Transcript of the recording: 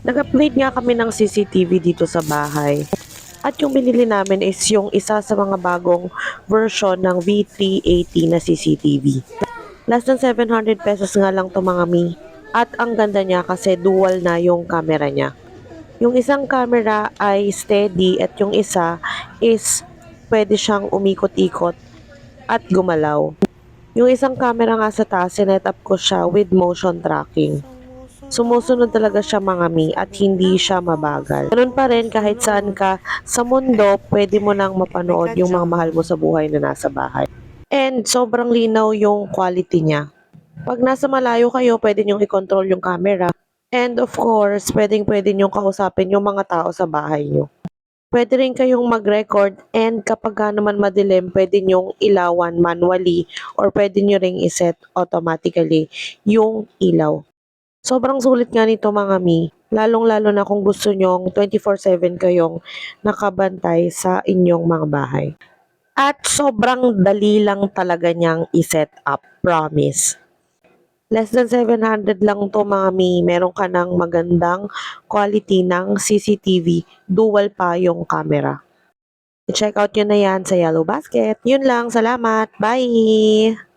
Nag-upgrade nga kami ng CCTV dito sa bahay. At yung binili namin is yung isa sa mga bagong version ng V380 na CCTV. Less than 700 pesos nga lang to mga mi. At ang ganda niya kasi dual na yung camera niya. Yung isang camera ay steady at yung isa is pwede siyang umikot-ikot at gumalaw. Yung isang camera nga sa taas, sinet up ko siya with motion tracking. Sumusunod talaga siya mga mi at hindi siya mabagal. Ganun pa rin kahit saan ka sa mundo, pwede mo nang mapanood yung mga mahal mo sa buhay na nasa bahay. And sobrang linaw yung quality niya. Pag nasa malayo kayo, pwede nyong i-control yung camera. And of course, pwedeng-pwede nyong kausapin yung mga tao sa bahay nyo. Pwede rin kayong mag-record and kapag naman madilim, pwede nyong ilawan manually or pwede nyo ring iset automatically yung ilaw. Sobrang sulit nga nito mga mi, lalong-lalo na kung gusto nyong 24/7 kayong nakabantay sa inyong mga bahay. At sobrang dali lang talaga niyang i-set up, promise. Less than 700 lang to mga mi, meron ka ng magandang quality ng CCTV, dual pa yung camera. I-check out nyo na yan sa Yellow Basket. Yun lang, salamat, bye!